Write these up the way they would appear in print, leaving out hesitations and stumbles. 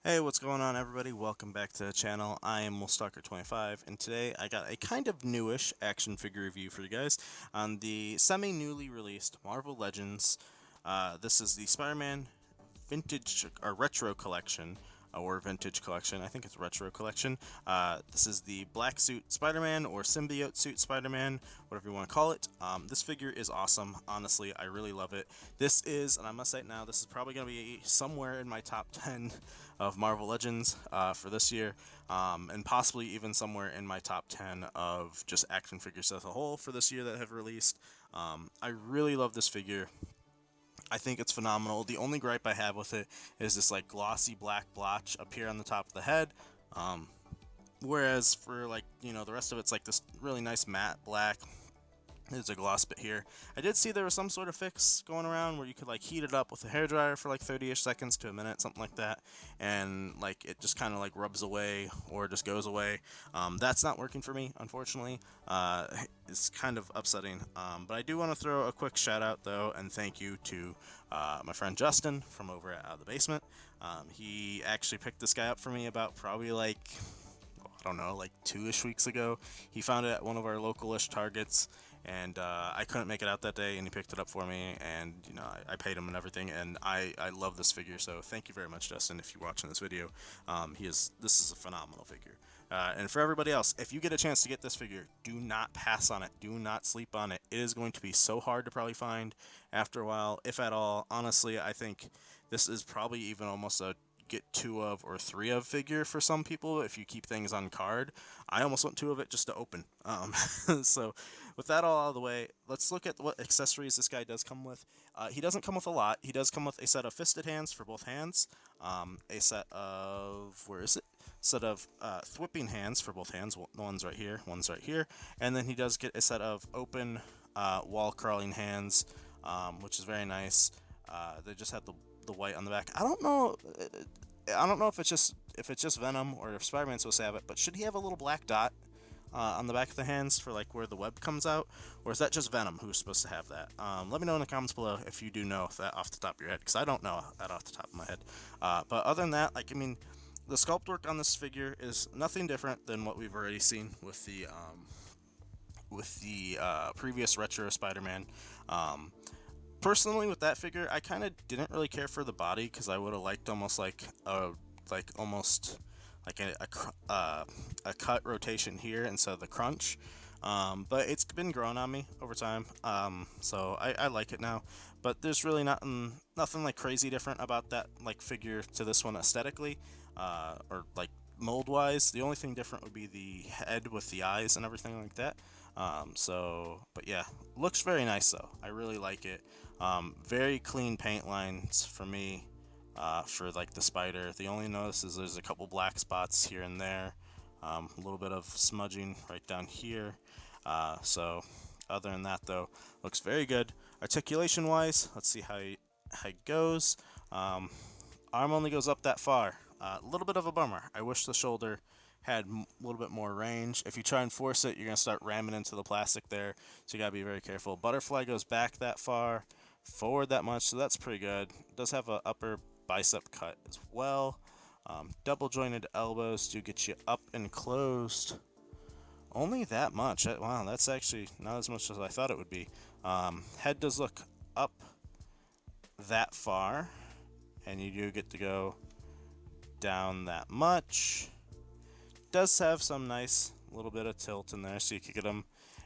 Hey, what's going on, everybody? Welcome back to the channel. I am Wolfstalker25, and today I got a kind of newish action figure review for you guys on the semi-newly released Marvel Legends. This is the Spider-Man Vintage or Retro Collection, or Vintage Collection. I think it's Retro Collection. This is the Black Suit Spider-Man or Symbiote Suit Spider-Man, whatever you want to call it. This figure is awesome. Honestly, I really love it. This is, and I must say it now, this is probably going to be somewhere in my top 10 of Marvel Legends for this year, and possibly even somewhere in my top 10 of just action figures as a whole for this year that have released. I really love this figure. I think it's phenomenal. The only gripe I have with it is this like glossy black blotch up here on the top of the head. Whereas for the rest of it's like this really nice matte black. There's a gloss bit here. I did see there was some sort of fix going around where you could like heat it up with a hairdryer for like 30-ish seconds to a minute, something like that, and like it just kind of like rubs away or just goes away. That's not working for me, unfortunately. It's kind of upsetting. But I do want to throw a quick shout out though and thank you to my friend Justin from over at Out of the Basement. He actually picked this guy up for me about probably like, I don't know, like 2-ish weeks ago. He found it at one of our local-ish Targets, and I couldn't make it out that day, and he picked it up for me, and I paid him and everything, and I love this figure. So thank you very much, Justin, if you're watching this video. This is a phenomenal figure. And for everybody else, if you get a chance to get this figure, do not pass on it. Do not sleep on it. It is going to be so hard to probably find after a while, if at all. Honestly, I think this is probably even almost a get 2 of or 3 of figure for some people if you keep things on card. I almost want 2 of it just to open. So with that all out of the way, let's look at what accessories this guy does come with. He doesn't come with a lot. He does come with a set of fisted hands for both hands, a set of, where is it? Set of thwipping hands for both hands. One's right here, one's right here, and then he does get a set of open wall crawling hands, which is very nice. They just have the white on the back. I don't know. I don't know if it's just Venom or if Spider-Man's supposed to have it, but should he have a little black dot on the back of the hands for like where the web comes out, or is that just Venom who's supposed to have that? Let me know in the comments below if you do know that off the top of your head, because I don't know that off the top of my head. But other than that, like, I mean, the sculpt work on this figure is nothing different than what we've already seen with the previous retro Spider-Man. Personally, with that figure, I kind of didn't really care for the body because I would have liked almost like a cut rotation here instead of the crunch. But it's been growing on me over time, so I like it now. But there's really nothing like crazy different about that like figure to this one aesthetically, or like mold wise. The only thing different would be the head with the eyes and everything like that. But yeah, looks very nice though. I really like it. Very clean paint lines for me, for like the spider. The only notice is there's a couple black spots here and there, a little bit of smudging right down here. So other than that though, looks very good. Articulation wise, let's see how he goes. Arm only goes up that far. A little bit of a bummer. I wish the shoulder had a little bit more range. If you try and force it, you're going to start ramming into the plastic there, so you got to be very careful. Butterfly goes back that far, forward that much, so that's pretty good. It does have an upper bicep cut as well. Double jointed elbows do get you up and closed. Only that much. Wow, that's actually not as much as I thought it would be. Head does look up that far, and you do get to go down that much. Does have some nice little bit of tilt in there, so you could get them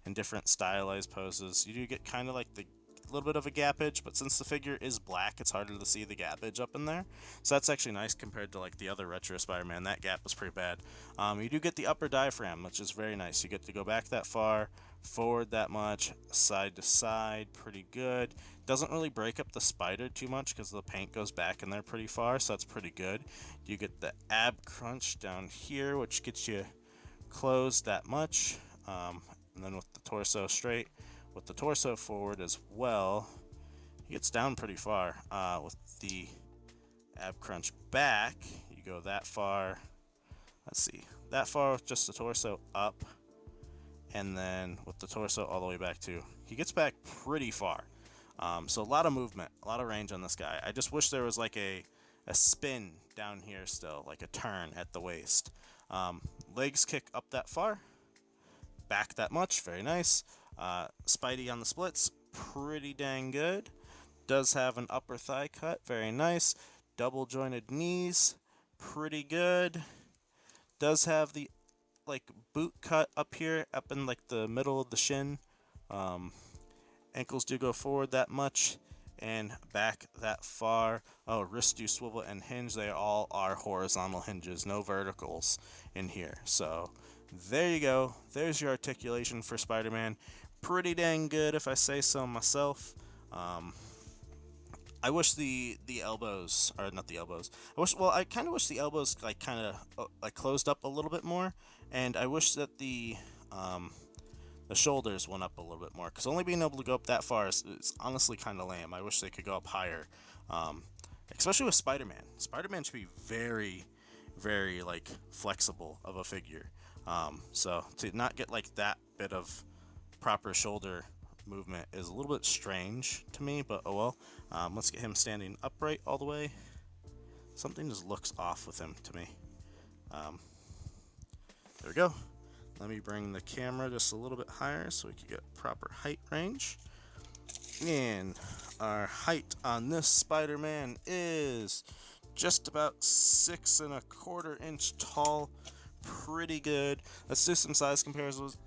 in different stylized poses. You do get kind of like the little bit of a gapage, but since the figure is black, it's harder to see the gapage up in there. So that's actually nice compared to like the other retro Spider-Man. That gap was pretty bad. You do get the upper diaphragm, which is very nice. You get to go back that far, forward that much, side to side, pretty good. Doesn't really break up the spider too much because the paint goes back in there pretty far, so that's pretty good. You get the ab crunch down here, which gets you closed that much, and then with the torso straight, with the torso forward as well, he gets down pretty far. With the ab crunch back, you go that far. Let's see, that far with just the torso up, and then with the torso all the way back too. He gets back pretty far. So a lot of movement, a lot of range on this guy. I just wish there was like a a spin down here still, like a turn at the waist. Legs kick up that far, back that much, very nice. Spidey on the splits, pretty dang good. Does have an upper thigh cut, very nice. Double jointed knees, pretty good. Does have the like boot cut up here, up in like the middle of the shin. Um, Ankles do go forward that much and back that far. Oh, wrists do swivel and hinge. They all are horizontal hinges, no verticals in here. So there you go. There's your articulation for Spider-Man. Pretty dang good if I say so myself. I wish the elbows, or not the elbows. I kind of wish the elbows like kind of like closed up a little bit more, and I wish that the shoulders went up a little bit more, because only being able to go up that far is honestly kind of lame. I wish they could go up higher, especially with Spider-Man. Spider-Man should be very, very like flexible of a figure. So to not get like that bit of proper shoulder movement is a little bit strange to me, but oh well. Let's get him standing upright all the way. Something just looks off with him to me. There we go. Let me bring the camera just a little bit higher so we can get proper height range. And our height on this Spider-Man is just about 6¼ inch tall. Pretty good. Let's do some size comparisons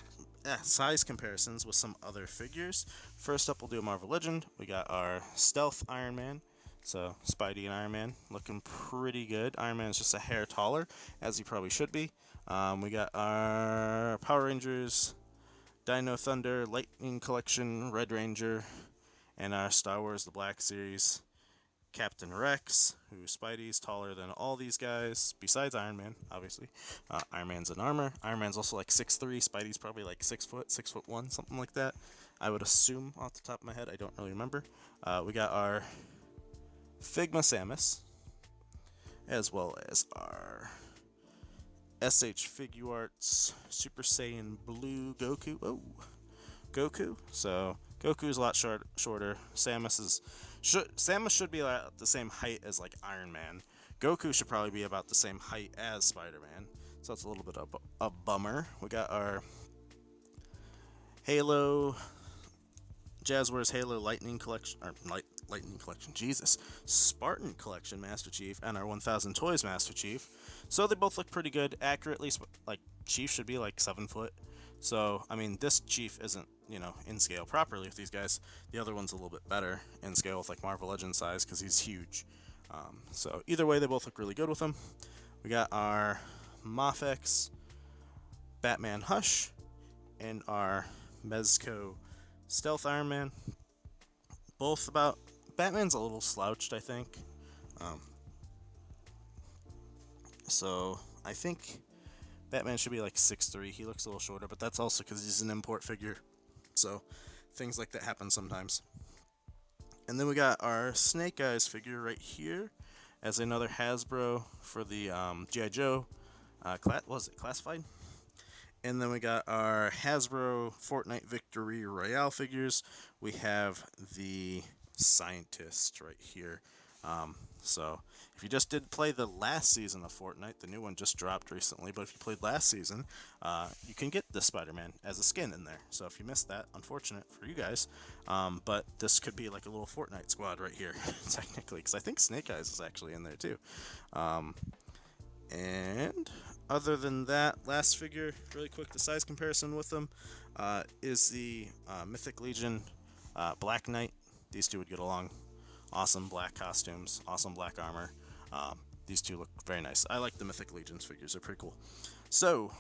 with some other figures. First up, we'll do a Marvel Legend. We got our Stealth Iron Man. So Spidey and Iron Man looking pretty good. Iron Man's just a hair taller, as he probably should be. We got our Power Rangers, Dino Thunder, Lightning Collection, Red Ranger, and our Star Wars The Black Series, Captain Rex, who Spidey's taller than all these guys, besides Iron Man, obviously. Iron Man's in armor. Iron Man's also like 6'3", Spidey's probably like 6 foot, 6'1", something like that. I would assume off the top of my head, I don't really remember. We got our Figma Samus, as well as our SH Figuarts Super Saiyan Blue Goku. Oh, Goku. So Goku's a lot shorter. Samus should be about the same height as like Iron Man. Goku should probably be about the same height as Spider-Man. So that's a little bit of a bummer. We got our Halo, Jazzwares Halo Lightning Collection, or Lightning Collection, Jesus, Spartan Collection Master Chief, and our 1000 Toys Master Chief. So they both look pretty good. Accurately, like Chief should be like 7 foot. So I mean, this Chief isn't, in scale properly with these guys. The other one's a little bit better in scale with like Marvel Legends size because he's huge. So either way, they both look really good with them. We got our Mafex Batman Hush and our Mezco Stealth Iron Man. Both about, Batman's a little slouched, I think. So I think Batman should be like 6'3". He looks a little shorter, but that's also because he's an import figure. So things like that happen sometimes. And then we got our Snake Eyes figure right here as another Hasbro for the G.I. Joe classified? And then we got our Hasbro Fortnite Victory Royale figures. We have the Scientist right here. So if you just did play the last season of Fortnite, the new one just dropped recently, but if you played last season, you can get the Spider-Man as a skin in there. So if you missed that, unfortunate for you guys, but this could be like a little Fortnite squad right here, technically, because I think Snake Eyes is actually in there too. And other than that, last figure, really quick, the size comparison with them is the Mythic Legion Black Knight. These two would get along. Awesome black costumes, awesome black armor. These two look very nice. I like the Mythic Legions figures, they're pretty cool. So,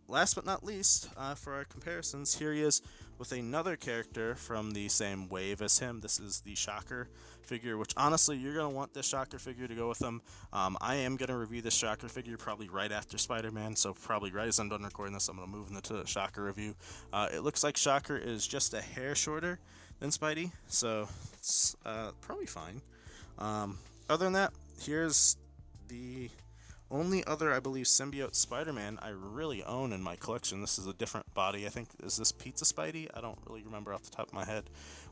last but not least, for our comparisons, here he is with another character from the same wave as him. This is the Shocker figure, which honestly, you're going to want this Shocker figure to go with him. I am going to review this Shocker figure probably right after Spider-Man, so probably right as I'm done recording this, I'm going to move into the Shocker review. It looks like Shocker is just a hair shorter than Spidey, so it's probably fine. Other than that, here's the only other, I believe, Symbiote Spider Man I really own in my collection. This is a different body. I think, is this Pizza Spidey? I don't really remember off the top of my head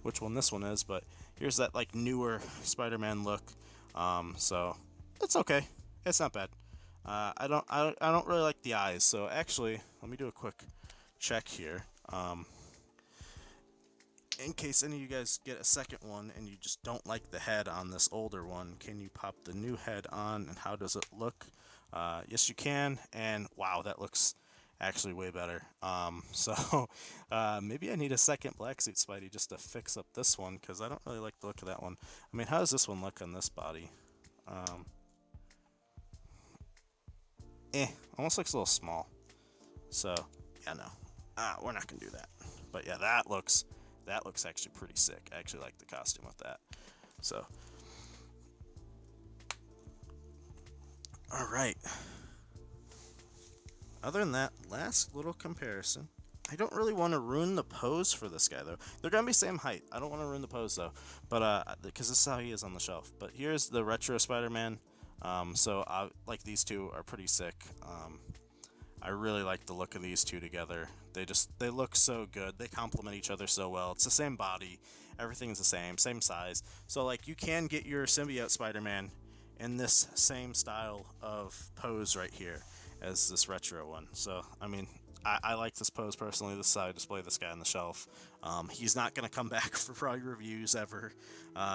which one this one is, but here's that like newer Spider-Man look. So it's okay. It's not bad. I don't really like the eyes. So actually, let me do a quick check here. In case any of you guys get a second one and you just don't like the head on this older one, can you pop the new head on and how does it look? Yes, you can. And wow, that looks actually way better. Maybe I need a second black suit Spidey just to fix up this one because I don't really like the look of that one. I mean, how does this one look on this body? Um, Almost looks a little small. So yeah, no, we're not gonna do that. But yeah, that looks actually pretty sick. I actually like the costume with that. So, all right. Other than that, last little comparison. I don't really want to ruin the pose for this guy though. They're gonna be same height. I don't want to ruin the pose though, but because this is how he is on the shelf. But here's the retro Spider Man. Like these two are pretty sick. I really like the look of these two together. They look so good. They complement each other so well. It's the same body, everything's the same size. So like you can get your Symbiote Spider Man in this same style of pose right here as this retro one. So I mean, I like this pose personally. This is how I display this guy on the shelf. He's not gonna come back for probably reviews ever.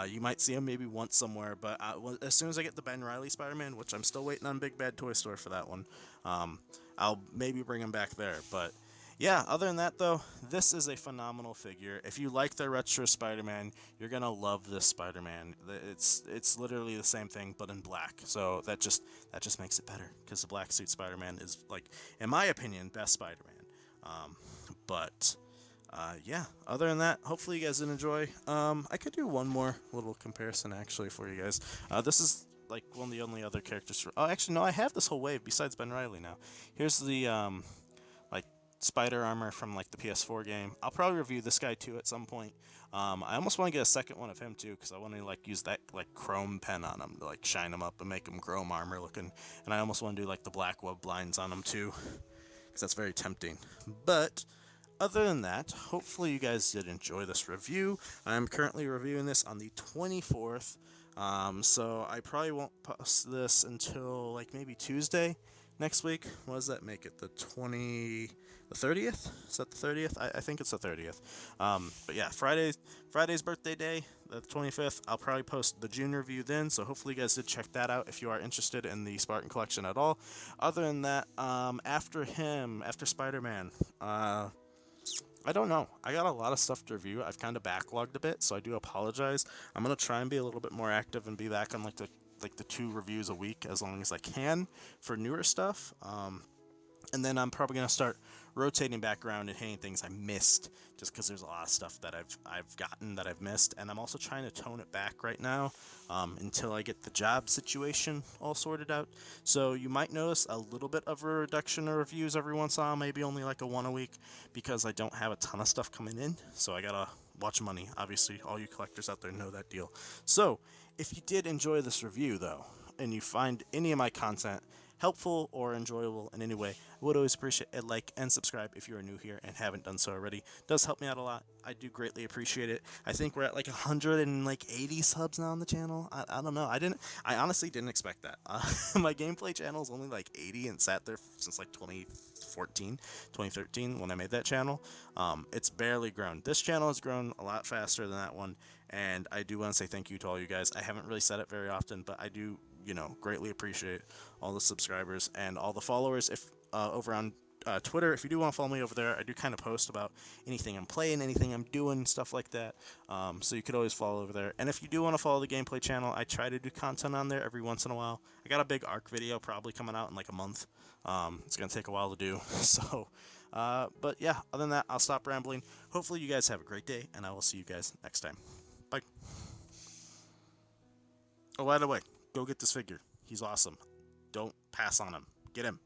You might see him maybe once somewhere, but as soon as I get the Ben Reilly Spider-Man, which I'm still waiting on Big Bad Toy Store for that one, I'll maybe bring him back there. But yeah, other than that though, this is a phenomenal figure. If you like the retro Spider-Man, you're gonna love this Spider-Man. It's literally the same thing but in black. So that just makes it better because the black suit Spider-Man is like, in my opinion, best Spider-Man. But yeah, other than that, hopefully you guys did enjoy. I could do one more little comparison actually for you guys. This is like one of the only other characters. Oh, actually, no, I have this whole wave besides Ben Reilly now. Here's the like spider armor from like the PS4 game. I'll probably review this guy too at some point. I almost want to get a second one of him too because I want to like use that like chrome pen on him to like shine him up and make him chrome armor looking. And I almost want to do like the black web lines on him too because that's very tempting. But other than that, hopefully you guys did enjoy this review. I'm currently reviewing this on the 24th, so I probably won't post this until like maybe Tuesday next week. What does that make it? The 30th? Is that the 30th? I think it's the 30th. But yeah, Friday's birthday day, the 25th. I'll probably post the June review then, so hopefully you guys did check that out if you are interested in the Spartan collection at all. Other than that, after Spider-Man, I don't know. I got a lot of stuff to review. I've kind of backlogged a bit, so I do apologize. I'm gonna try and be a little bit more active and be back on like the 2 reviews a week as long as I can for newer stuff. And then I'm probably gonna start rotating back around and hitting things I missed, just because there's a lot of stuff that I've gotten that I've missed, and I'm also trying to tone it back right now until I get the job situation all sorted out. So you might notice a little bit of a reduction of reviews every once in a while, maybe only like a one a week, because I don't have a ton of stuff coming in. So I gotta watch money. Obviously, all you collectors out there know that deal. So if you did enjoy this review though, and you find any of my content helpful or enjoyable in any way, I would always appreciate a like and subscribe if you are new here and haven't done so already. It does help me out a lot. I do greatly appreciate it. I think we're at like 180 subs now on the channel. I don't know. I honestly didn't expect that. My gameplay channel is only like 80 and sat there since like 2013 when I made that channel. It's barely grown. This channel has grown a lot faster than that one, and I do want to say thank you to all you guys. I haven't really said it very often, but I do, greatly appreciate all the subscribers and all the followers. If over on Twitter, if you do want to follow me over there, I do kind of post about anything I'm playing, anything I'm doing, stuff like that. So you could always follow over there. And if you do want to follow the gameplay channel, I try to do content on there every once in a while. I got a big ARC video probably coming out in like a month. It's gonna take a while to do. But yeah, other than that, I'll stop rambling. Hopefully you guys have a great day, and I will see you guys next time. Bye. Oh, by the way, go get this figure. He's awesome. Don't pass on him. Get him.